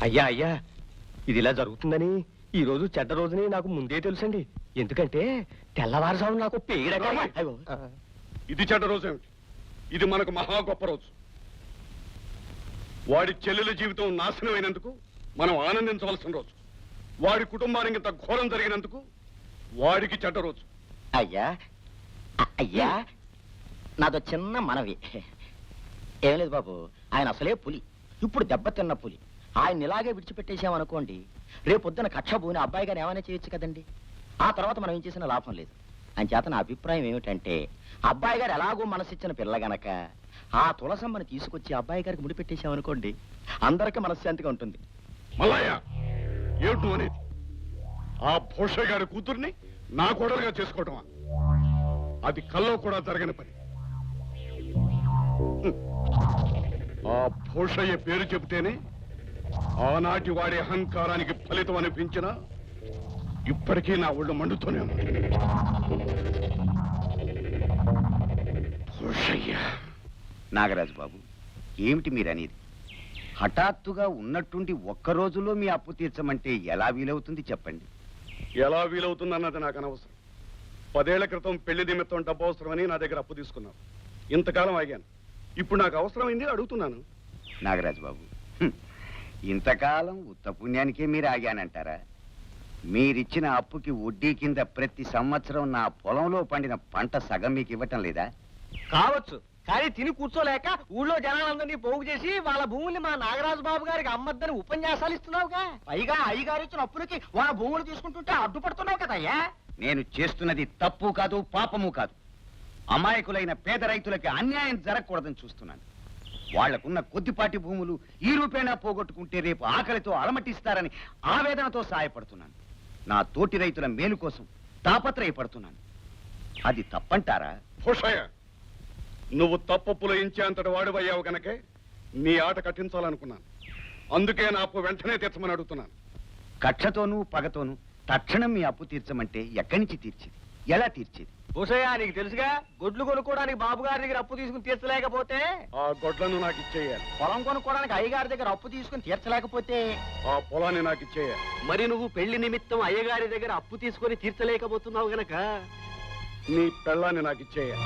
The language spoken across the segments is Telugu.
అయ్యా అయ్యా, ఇది ఇలా జరుగుతుందని ఈ రోజు చెడ్డ రోజుని నాకు ముందే తెలుసండి. ఎందుకంటే తెల్లవారుజాము నాకు ఇది చెడ్డ రోజు ఏమిటి? ఇది మనకు మహా గొప్ప రోజు. వాడి చెల్లెల జీవితం నాశనమైనందుకు మనం ఆనందించవలసిన రోజు. వాడి కుటుంబానికి ఇంత ఘోరం జరిగినందుకు వాడికి చెడ్డ రోజు. అయ్యా అయ్యా, నాదో చిన్న మనవి. ఏం లేదు బాబు, ఆయన అసలే పులి, ఇప్పుడు దెబ్బతిన్న పులి. ఆయన ఇలాగే విడిచిపెట్టేసామనుకోండి, రేపొద్దున కక్ష భూని అబ్బాయి గారు ఏమైనా చేయొచ్చు కదండి. ఆ తర్వాత మనం ఏం చేసినా లాభం లేదు. అని చేత నా అభిప్రాయం ఏమిటంటే, అబ్బాయి గారు ఎలాగో మనసిచ్చిన పిల్ల గనక ఆ తులసమ్మని తీసుకొచ్చి అబ్బాయి గారికి ముడిపెట్టేసామనుకోండి, అందరికీ మనశ్శాంతిగా ఉంటుంది. మల్లయ్య, ఏమిటి అనేది? ఆ భూషయ్య గారి కూతుర్ని నా కోడలుగా చేసుకోవటమా? అది కల్లో కూడా జరగని పని. ఆ భూషయ్య పేరు చెబితేనే ఆనాటి వాడి అహంకారానికి ఫలితం అనిపించినా ఇప్పటికీ నా ఒళ్ళు మండుతూనే ఉంది. భూషయ్య. నాగరాజు బాబు, ఏమిటి మీరనేది? హఠాత్తుగా ఉన్నట్టుండి ఒక్క రోజులో మీ అప్పు తీర్చమంటే ఎలా వీలవుతుంది చెప్పండి. ఎలా వీలవుతుందన్నది నాకు అనవసరం. 10 ఏళ్ల క్రితం పెళ్లి నిమిత్తం డబ్బు అవసరమని నా దగ్గర అప్పు తీసుకున్నాను. ఇంతకాలం ఆగాను. ఇప్పుడు నాకు అవసరమైంది, అడుగుతున్నాను. నాగరాజు బాబు, ఇంతకాలం ఉత్త పుణ్యానికే మీరు ఆగానంటారా? మీరిచ్చిన అప్పుకి వడ్డీ కింద ప్రతి సంవత్సరం నా పొలంలో పండిన పంట సగం మీకు ఇవ్వటం లేదా? కావచ్చు, కానీ తిని కూర్చోలేక ఊళ్ళో జనాలందరినీ పోగు చేసి వాళ్ళ భూముల్ని మా నాగరాజు బాబు గారికి అమ్మద్దని ఉపన్యాసాలు ఇస్తున్నావుగా. పైగా అయ్యగారు ఇచ్చిన అప్పులకి వాళ్ళ భూములు తీసుకుంటుంటే అడ్డుపడుతున్నావు కదయ్యా. నేను చేస్తున్నది తప్పు కాదు, పాపము కాదు. అమాయకులైన పేద రైతులకి అన్యాయం జరగకూడదని చూస్తున్నాను. వాళ్లకున్న కొద్దిపాటి భూములు ఈ రూపేణా పోగొట్టుకుంటే రేపు ఆకలితో అలమటిస్తారని ఆవేదనతో సాయపడుతున్నాను. నా తోటి రైతుల మేలు కోసం తాపత్రయపడుతున్నాను. అది తప్పంటారా? భూషయ్య, నువ్వు తప్పప్పులో ఇంచేంతటి వాడివయ్యావు కనుకే నీ ఆట కట్టించాలనుకున్నాను. అందుకే నా అప్పు వెంటనే తీర్చమని అడుగుతున్నాను. కక్షతోనూ పగతోనూ తక్షణం మీ అప్పు తీర్చమంటే ఎక్కడి నుంచి తీర్చేది? ఎలా తీర్చేది? భూషయ్య, నీకు తెలుసుగా, గొడ్లు కొనుక్కోవడానికి బాబు గారి దగ్గర అప్పు తీసుకుని తీర్చలేకపోతే, ఆ గొడ్లను నాకు ఇచ్చేయాలి. పొలం కొనుక్కోవడానికి అయ్యగారి దగ్గర అప్పు తీసుకుని తీర్చలేకపోతే, ఆ పొలాన్ని నాకు ఇచ్చేయాలి. మరి నువ్వు పెళ్లి నిమిత్తం అయ్యగారి దగ్గర అప్పు తీసుకొని తీర్చలేకపోతున్నావు గనక నీ పెళ్ళాన్ని నాకు ఇచ్చేయాలి.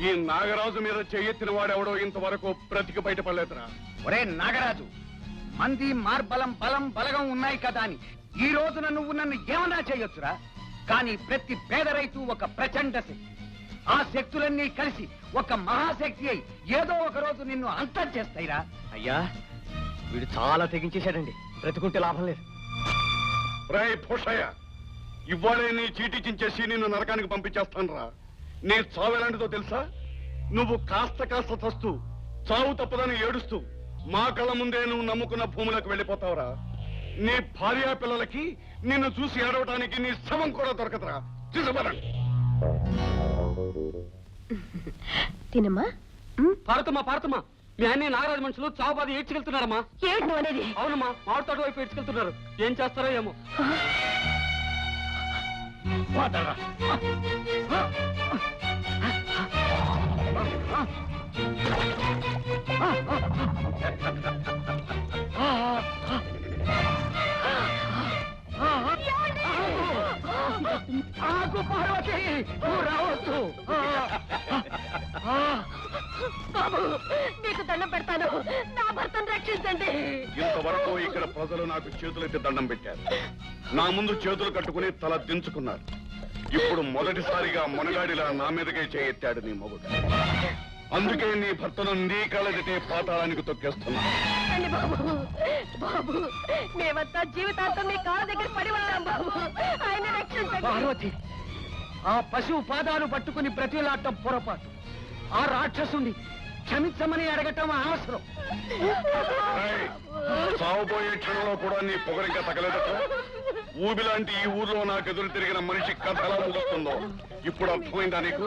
ఈ నాగరాజు మీద చెయ్యెత్తిన వాడెవడో ఇంతవరకు బ్రతికి బయటపడలేదురా. ఒరే నాగరాజు, మంది మార్బలం బలం బలగం ఉన్నాయి కదా అని ఈ రోజున నువ్వు నన్ను ఏమన్నా చేయొచ్చురా? కానీ ప్రతి పేద రైతు ఒక ప్రచండ శక్తి. ఆ శక్తులన్నీ కలిసి ఒక మహాశక్తి అయి ఏదో ఒక రోజు నిన్ను అంతం చేస్తాయిరా. అయ్యా, వీడు చాలా తెగించేశాడండి. బ్రతుకుంటే లాభం లేదు. రేయ్ భూషయ్య, ఇవాళే నీ చీటీ చించేసి నిన్ను నరకానికి పంపించేస్తాను రా. నీ చావు ఎలాంటిదో తెలుసా? నువ్వు కాస్త కాస్త చస్తూ చావు తప్పదని ఏడుస్తూ మా కళ్ళ ముందే నువ్వు నమ్ముకున్న భూములకు వెళ్ళిపోతావురా. నీ భార్యా పిల్లలకి నిన్ను చూసి ఏడవటానికి నీ శవం కూడా దొరకదురా. చూసపదండి. తినమ్మా. పార్వతమ్మా, మీ అన్ని నాగరాజు మనుషులు చావు బాధ ఏడ్చుకెళ్తున్నారమ్మా. అవునమ్మా, మామిడి తోట వైపు ఏడ్చుకెళ్తున్నారు. ఏం చేస్తారో ఏమో. బాబు, నీకు దండం పెడతాను, నా భర్తను రక్షించండి. ఇంతవరకు ఇక్కడ ప్రజలు నాకు చేతులెత్తి దండం పెట్టారు. నా ముందు చేతులు కట్టుకుని తల దించుకున్నారు. ఇప్పుడు మొదటిసారిగా మునగాడిలా నా మీదకే చేయెత్తాడు నీ మొగుడు. అందుకే నీ భర్తను నీ కళ్ళదిటే పాతాళానికి తొక్కేస్తున్నా. బాబు బాబు, మేమంతా జీవితాంతం మీ కాళ్ళ దగ్గర పడి ఉన్నాం బాబు. ఆయన రక్షించండి. పార్వతి, ఆ పశువు పాదాలు పట్టుకుని బ్రతిలాడటం పొరపాటు. ఆ రాక్షసుని క్షమించమని అడగటం అవసరం. సాగుపోయే క్షణంలో కూడా నీ పొగరింకా తగలేదట. ఊబిలాంటి ఈ ఊర్లో నాకు ఎదురు తిరిగిన మనిషి కథ ఎలా ముగుస్తుందో ఇప్పుడు అర్థమైందా నీకు?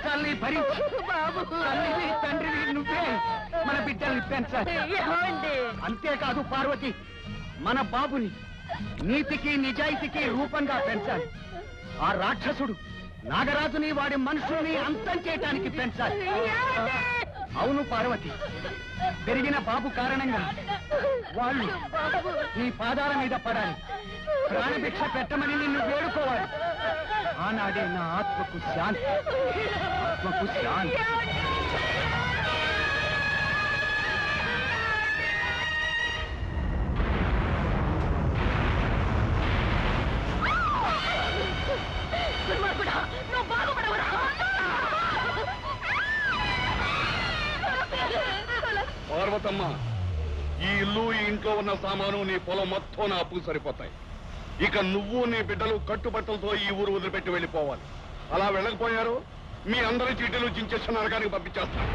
కష్టాల్ని భరించి బాబు తల్లివి తండ్రివి నువ్వే మన బిడ్డల్ని పెంచాలి. ఏమండి? అంతేకాదు పార్వతి, మన బాబుని నీతికి నిజాయితీకి రూపంగా పెంచాలి. ఆ రాక్షసుడు నాగరాజుని వాడి మనుషుల్ని అంతం చేయటానికి పెంచాలి. అవును పార్వతి, పెరిగిన బాబు కారణంగా వాళ్ళు నీ పాదాల మీద పడాలి. ప్రాణభిక్ష పెట్టమని నిన్ను వేడుకోవాలి. ఆనాడే నా ఆత్మకు శాంతి, ఆత్మకు శాంతి. దుర్మార్గుడా, నువ్వు బాగుపడవురా. పార్వతమ్మ, ఈ ఇల్లు ఈ ఇంట్లో ఉన్న సామాను నీ పొలం మొత్తం నా అప్పుకు సరిపోతాయి. ఇక నువ్వు నీ బిడ్డలు కట్టుబట్టలతో ఈ ఊరు వదిలిపెట్టి వెళ్ళిపోవాలి. అలా వెళ్ళకపోయారు మీ అందరి చీటీలు చించేసి నరకానికి పంపించేస్తాను.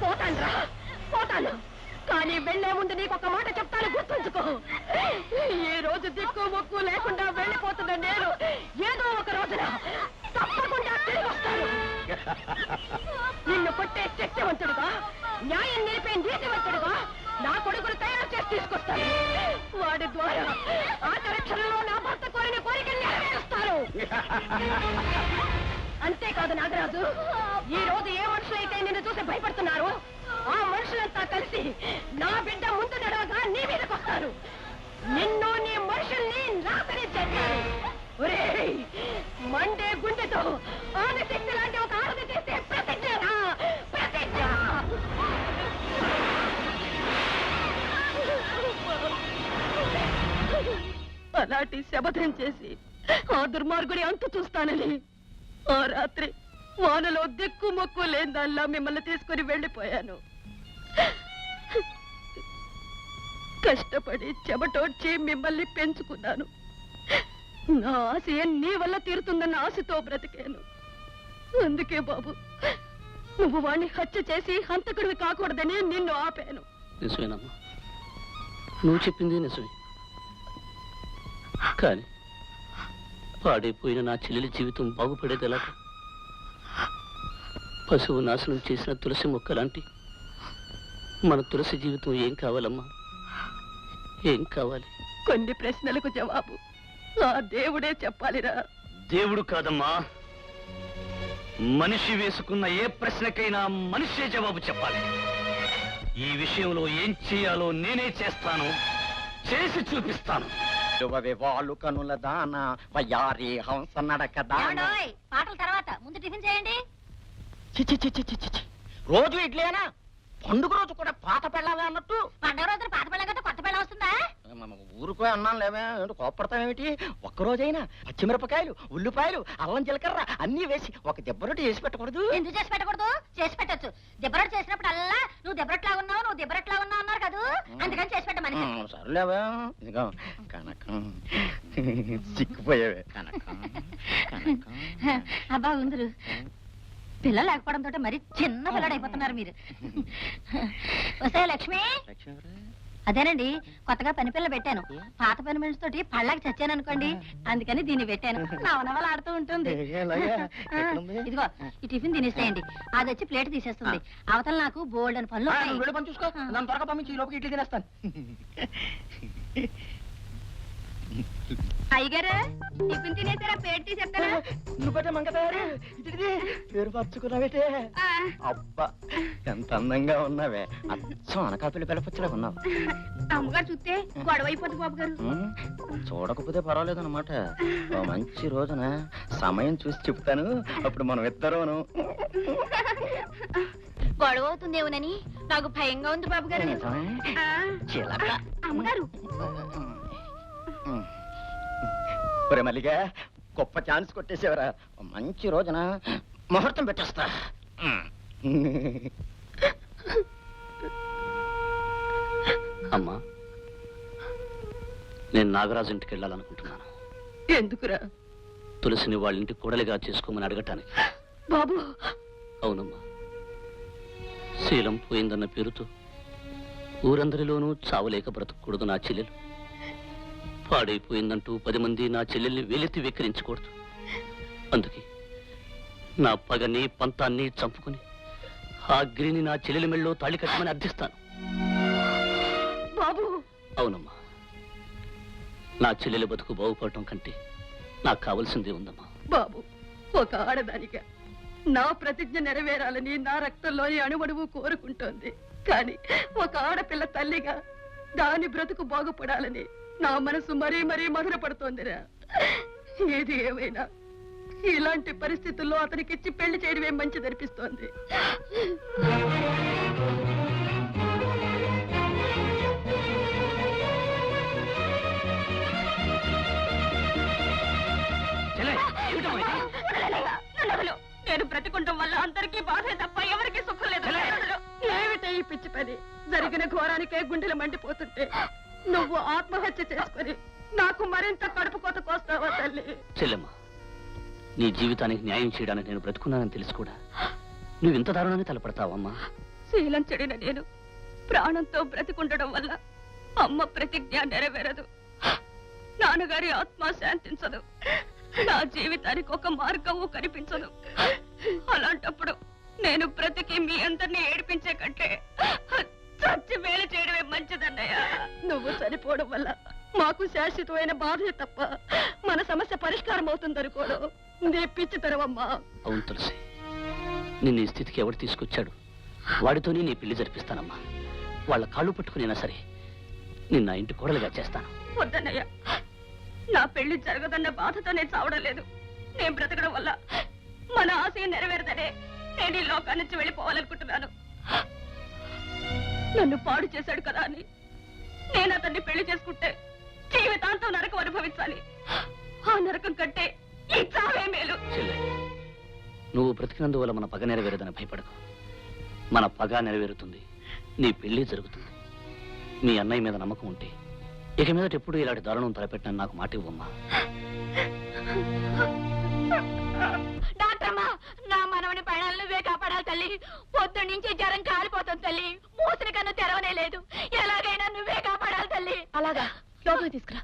పోతానురా, పోతాను. కానీ వెళ్లే ముందు నీకు ఒక మాట చెప్తాను, గుర్తుంచుకో. ఈ రోజు దిక్కు మొక్కు లేకుండా వెళ్ళిపోతున్న నేను ఏదో ఒక రోజున తప్పకుండా తిరిగి వస్తాను. నిన్ను కొట్టే శక్తివంతుడుగా, న్యాయం నిలిపే నీతివంతుడుగా నా కొడుకును తయారు చేసి తీసుకొస్తాను. వాడి ద్వారా ఆచరక్షణలో నా భర్త కోరిన కోరిక నెరవేరుస్తాను. అంతేకాదు నాగరాజు, ఈ రోజు ఏ మనుషులైతే నిన్ను చూసి భయపడుతున్నారు, ఆ మనుషులంతా కలిసి నా బిడ్డ ముందు నడవగా నీ మీదకి వస్తారు. నిన్ను నీ మనుషుల్ని నాశనం చేస్తారు. ఒరేయ్, మండే గుండెతో ఆదిశక్తి లాంటి ఒక ఆరతి చేస్తే ప్రతిజ్ఞరా, ప్రతిజ్ఞ. అలాంటి శపథం చేసి ఆ దుర్మార్గుడి అంతు చూస్తానని ఆ రాత్రి వానలో దిక్కు మొక్కు లేని దానిలా మిమ్మల్ని తీసుకుని వెళ్ళిపోయాను. కష్టపడి చెమటోడ్చి మిమ్మల్ని పెంచుకున్నాను. నా ఆశయం నీ వల్ల తీరుతుందన్న ఆశతో బ్రతికాను. అందుకే బాబు, నువ్వు వాణ్ణి హత్య చేసి హంతకుడివి కాకూడదని నిన్ను ఆపాను. నిజమేనమ్మా, నువ్వు చెప్పింది నిజమే. కానీ పాడైపోయిన నా చెల్లెలి జీవితం బాగుపడేది ఎలాగా? పశువు నాశనం చేసిన తులసి మొక్క లాంటి మన తులసి జీవితం ఏం కావాలమ్మా? ఏం కావాలి? కొన్ని ప్రశ్నలకు జవాబు ఆ దేవుడే చెప్పాలిరా. దేవుడు కాదమ్మా, మనిషి వేసుకున్న ఏ ప్రశ్నకైనా మనిషే జవాబు చెప్పాలి. ఈ విషయంలో ఏం చేయాలో నేనే చేస్తాను, చేసి చూపిస్తాను. వాళ్ళు కనుల దాన వయ్యారి హంస నడక దాన. పాటల తర్వాత ముందు టిఫిన్ చేయండి. రోజు ఇడ్లీనా? పండుగ రోజు కూడా పాత పెళ్ళాలి అన్నట్టు. పండుగ రోజున పాత పెళ్ళ కదా కొత్త పెళ్ళ వస్తుందా? ఊరుకో అన్నాను లేవే, కోపడతామేమిటి? ఒక్కరోజైనా పచ్చిమిరపకాయలు, ఉల్లిపాయలు, అల్లం జీలకర్ర అన్ని వేసి ఒక దెబ్బరొట్టి చేసి పెట్టకూడదు? ఎందుకు చేసి పెట్టకూడదు? చేసి పెట్టచ్చు. దెబ్బరొట్టు చేసినప్పుడు అల్లా నువ్వు దెబ్బరొట్లా ఉన్నావు, నువ్వు దెబ్బరొట్లా ఉన్నావు అన్నారు కదా, అందుకని చేసి పెట్టమని. సర్లేవే, ఇదిగో కనకం, సిక్కిపోయావే కనకం. అబ్బా ఉందరు, పిల్లలు లేకపోవడంతో మరి చిన్న పిల్లడు అయిపోతున్నారు మీరు. వస్తే లక్ష్మి, అదేనండి కొత్తగా పని పిల్ల పెట్టాను. పాత పని మనిషి తోటి పళ్ళకి చచ్చాను అనుకోండి, అందుకని దీన్ని పెట్టాను. నవనవలు ఆడుతూ ఉంటుంది. ఇదిగో ఈ టిఫిన్ తినేసేయండి, అది వచ్చి ప్లేట్ తీసేస్తుంది. అవతల నాకు బోల్డ్ అని పనులు వెళ్ళి పని చూసుకో, నన్ను త్వరగా పంపించి ఈ లోపలికి ఇడ్లీ తినేస్తాను. అయ్యగారు టిఫిన్ తినేసారా? ప్లేట్ తీసేస్తారా? నువ్వు పెట్టే మంగ తయారు ఇది పేరు పరుచుకున్నావేటే. అబ్బా ఎంత అందంగా ఉన్నావే, అచ్చం అనకాపల్లి పిల్లపచ్చలా ఉన్నావు. అమ్మగారు చూస్తే గొడవ అయిపోతుంది బాబు గారు. చూడకపోతే పర్వాలేదు అనమాట. మంచి రోజున సమయం చూసి చెప్తాను, అప్పుడు మనం ఇద్దరును. గొడవ అవుతుందేమోనని నాకు భయంగా ఉంది బాబు గారు. అమ్మగారు ఒరే మల్లిగా, గొప్ప ఛాన్స్ కొట్టేసేవరా. మంచి రోజున ముహూర్తం పెట్టేస్తా. అమ్మా, నేను నాగరాజు ఇంటికి వెళ్ళాలనుకుంటున్నాను. ఎందుకురా? తులసిని వాళ్ళ ఇంటి కోడలిగా చేసుకోమని అడగటానికి. బాబు అవునమ్మా, శీలం పోయిందన్న పేరుతో ఊరందరిలోనూ చావలేక బ్రతకూడదు నా చెల్లెలు. పాడైపోయిందంటూ 10 మంది నా చెల్లెల్ని వేలెత్తి వెక్కిరించకూడదు. అందుకే నా పగని పంతాన్ని చంపుకుని ఆ గిరిని నా చెల్లెలి మెళ్ళో తాళి కట్టమని అర్థిస్తాను. బాబు అవునమ్మా, నా చెల్లెలి బతుకు బాగుపడటం కంటే నాకు కావలసిందే ఉందమ్మా. బాబు, ఒక ఆడదానిగా నా ప్రతిజ్ఞ నెరవేరాలని నా రక్తంలోని అణువణువు కోరుకుంటోంది. కానీ ఒక ఆడపిల్ల తల్లిగా దాని బ్రతుకు బాగుపడాలని నా మనసు మరీ మరీ మధురపడుతోందిరా. ఏది ఏమైనా ఇలాంటి పరిస్థితుల్లో అతనికిచ్చి పెళ్లి చేయడమే మంచిదనిపిస్తోంది. నేను బ్రతికుంటం వల్ల అందరికీ బాధే తప్ప ఎవరికి సుఖం లేదు. ఏమిటే ఈ పిచ్చి పని? జరిగిన ఘోరానికే గుండెలు మండిపోతుంటే నువ్వు ఆత్మహత్య చేసుకుని నాకు మరింత కడుపు కోత కోస్తావా తల్లి? చెల్లెమ్మ, నీ జీవితానికి న్యాయం చేయడానికి నేను బ్రతుకున్నానని తెలిసి కూడా నువ్వు ఇంత దారుణాన్ని తలపడతావమ్మా? శీలం చెడిన నేను ప్రాణంతో బ్రతికుండడం వల్ల అమ్మ ప్రతిజ్ఞ నెరవేరదు, నాన్నగారి ఆత్మ శాంతించదు, నా జీవితానికి ఒక మార్గము కనిపించదు. అలాంటప్పుడు నేను బ్రతికి మీ అందరినీ ఏడిపించే కంటే చచ్చి మేలు చేయడమే మంచిదన్నయ్య. నువ్వు చనిపోవడం వల్ల మాకు శాశ్వతమైన బాధే తప్ప మన సమస్య పరిష్కారం అవుతుందనుకోవడం నీ పిచ్చితనమమ్మా. అవును తులసి, నిన్ను ఈ స్థితికి ఎవడు తీసుకొచ్చాడు? వాడితోనే నీ పెళ్లి జరిపిస్తానమ్మా. వాళ్ళ కాళ్ళు పట్టుకునైనా సరే నిన్న ఇంటి కోడలుగా చేస్తాను. వద్దన్నయ్య, నా పెళ్లి జరగదన్న బాధతో నేను చావడం లేదు. నేను బ్రతకడం వల్ల మన ఆశయం నెరవేరదనే నేను ఈ లోకాన్ని నుంచి వెళ్ళిపోవాలనుకుంటున్నాను. నన్ను పాడు చేశాడు కదా అని నేను అతన్ని పెళ్లి చేసుకుంటే జీవితాంతం నరకం అనుభవించాలి. ఆ నరకం కంటే ఈ చావే మేలు. చెల్లె, నువ్వు బ్రతికినందువల్ల మన పగ నెరవేరదని భయపడకు. మన పగ నెరవేరుతుంది, నీ పెళ్లి జరుగుతుంది. మీ అన్నయ్య మీద నమ్మకం ఉంటే ఇక మీదట ఎప్పుడు ఇలాంటి దారుణం తలపెట్టిన నాకు మాట ఇవ్వమ్మా. డాక్టర్మా, నా మనవని ప్రాణాలు నువ్వే కాపాడాలి తల్లి. పొద్దు నుంచి జ్వరం కాలిపోతుంది తల్లి. మూసిన కన్ను తెరవనే లేదు. ఎలాగైనా నువ్వే కాపాడాలి తల్లి. అలాగా, లోపలికి తీసుకురా.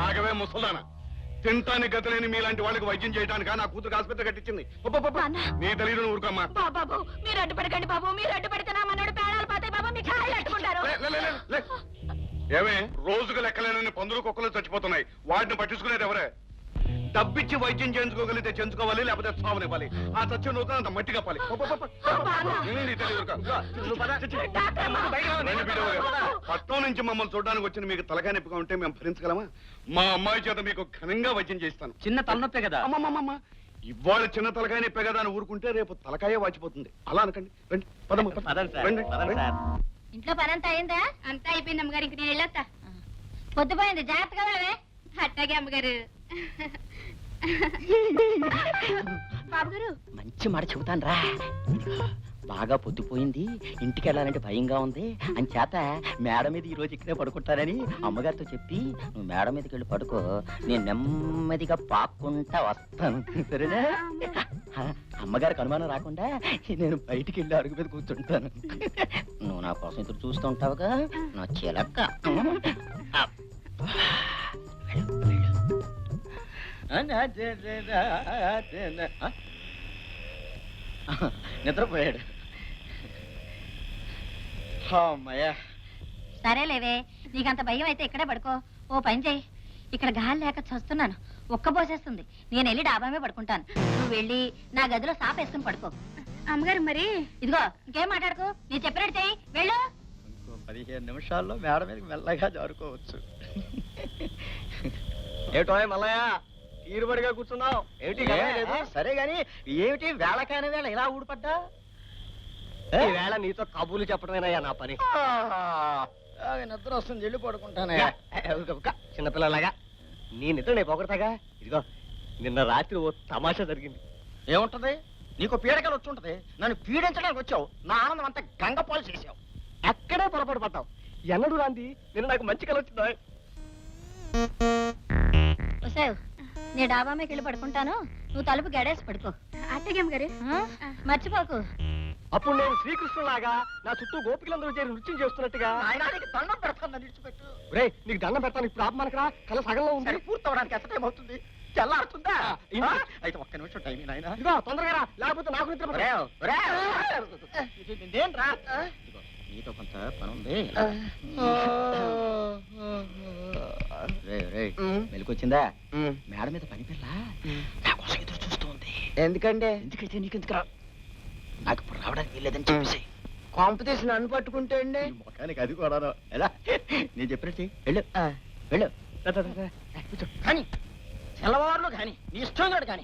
ఆగవే ముసల్దానా, తింటానికి గతి లేని మీలాంటి వాళ్ళకి వైద్యం చేయడానికి నా కూతురు ఆసుపత్రి కట్టించింది. నీ తెలియదు ఊరుకోమ్మా. బాబు, మీరు అడ్డుపడకండి బాబు. మీరు అడ్డుపడితే నా మనోడు ప్రాణాలు పోతాయి బాబు. మీ కాళ్ళు అడ్డుకుంటారు. ఏమే, రోజుకు లెక్కలేనని పందులు కుక్కలు చచ్చిపోతున్నాయి, వాటిని పట్టించుకునేది ఎవరే? డబ్బిచ్చి వైద్యం చేయించుకోగలిగితే చేయించుకోవాలి, లేకపోతే సావనివ్వాలి. ఆ చచ్చి నువ్వు అంత మట్టి కప్పాలి. పట్నం నుంచి మమ్మల్ని చూడడానికి వచ్చిన మీకు తలకాయ నొప్పిగా ఉంటే మేము భరించగలమా? మా అమ్మాయి చేత మీకు ఘనంగా వైద్యం చేయిస్తాను. చిన్న తలనొప్పే కదా. అమ్మమ్మమ్మ, ఇవాళ చిన్న తలకాయ నొప్పే కదా అని ఊరుకుంటే రేపు తలకాయ వాచిపోతుంది. అలా అనకండి. రండి, పదమ్మ, రండి. ఇంట్లో పని అంతా అయిందా? అంతా అయిపోయింది అమ్మగారు. ఇంక నేను వెళ్ళొస్తా. పొద్దుపోయింది, జాగ్రత్తగా వెళ్ళవే. అట్టాగే అమ్మగారు. బాబు గారు, మంచి మాట చెబుతాను రా. బాగా పొద్దుపోయింది, ఇంటికి వెళ్ళాలంటే భయంగా ఉంది అని చేత మేడ మీద ఈ రోజు ఇక్కడే పడుకుంటానని అమ్మగారితో చెప్పి నువ్వు మేడ మీదకి వెళ్ళి పడుకో, నేను నెమ్మదిగా పాక్కుంటా వస్తాను. సరేనా? అమ్మగారికి అనుమానం రాకుండా నేను బయటికి వెళ్ళి అడుగు మీద కూర్చుంటాను. నువ్వు నా కోసం ఎదురు చూస్తూ ఉంటావుగా నా చిలక్క. నిద్రపోయాడు. అమ్మయ్యా. సరేలేవే, నీకంత భయం అయితే ఇక్కడే పడుకో. ఓ పని చెయ్యి, ఇక్కడ గాలి లేక చస్తున్నాను, ఒక్కబోసేస్తుంది. నేను వెళ్ళి డాబామే పడుకుంటాను. నువ్వు వెళ్ళి నా గదిలో సాప్ వేసుకుని పడుకో. అమ్మగారు మరి ఇదిగో, ఇంకేం మాట్లాడుకో, నేను చెప్పినట్టు చెయ్యి. వెళ్ళు. ఇంకో 15 నిమిషాల్లో మేడ మీదకి మెల్లగా జారుకోవచ్చు. ఏటో మల్లయ్య, తీరుబడిగా కూర్చున్నావు ఏమిటి? సరే గాని ఏమిటి వేళకాని వేళ ఇలా ఊడిపడ్డా? ఈ వేళ నీతో కబుర్లు చెప్పడమేనయ్యా నా పని. నిద్ర వస్తుంది, వెళ్ళి పడుకుంటానే. చిన్నపిల్లలాగా నీ నిద్ర నేను పొగడతాగా. ఇదిగో, నిన్న రాత్రి ఓ తమాషా జరిగింది. ఏముంటది? నీకు పీడకలు వచ్చి ఉంటది. నన్ను పీడించడానికి వచ్చావు, నా ఆనందం అంతా గంగపాలు చేసావు. అక్కడే పొరపాటు పడ్డావు. ఎన్నడూ రాంది నిన్న నాకు మంచి కల వచ్చిందా? నేను డాబా మీదకి వెళ్ళి పడుకుంటాను, నువ్వు తలుపు గడేసి పడుకో. అట్టగే అమ్మగారు, మర్చిపోకు. అప్పుడు నేను శ్రీకృష్ణులాగా నా చుట్టూ గోపికలందరూ చేరి నృత్యం చేస్తున్నట్టుగా దండం పెడతాను, విడిచిపెట్టు. రే, నీకు దండం పెడతాను. ఇప్పుడు ఆపమానకరా, కళ సగంలో ఉంది. పూర్తవడానికి ఎంత టైం అవుతుంది? తెల్లారుతుందా ఆ? అయితే ఒక్క నిమిషం టైం నాయన ఇదిగో తొందరగా రా లేకపోతే నాకు నిద్ర పట్టదు. ఇదేంట్రా నీతో కొంత పని ఉంది మెలికొచ్చిందా మేడ మీద పని పిల్ల నా కోసం ఎదురు చూస్తూ ఉంది. ఎందుకంటే ఎందుకైతే నీకెందుకు రా నాకు ఇప్పుడు రావడానికి వీల్లేదని చెప్పేసి కొంప తీసి నన్ను పట్టుకుంటే అండి మొఖానికి అది కూడా ఎలా నేను చెప్పినట్టు వెళ్ళు వెళ్ళు కానీ తెల్లవారులు కానీ నీ ఇష్టం కాదు కానీ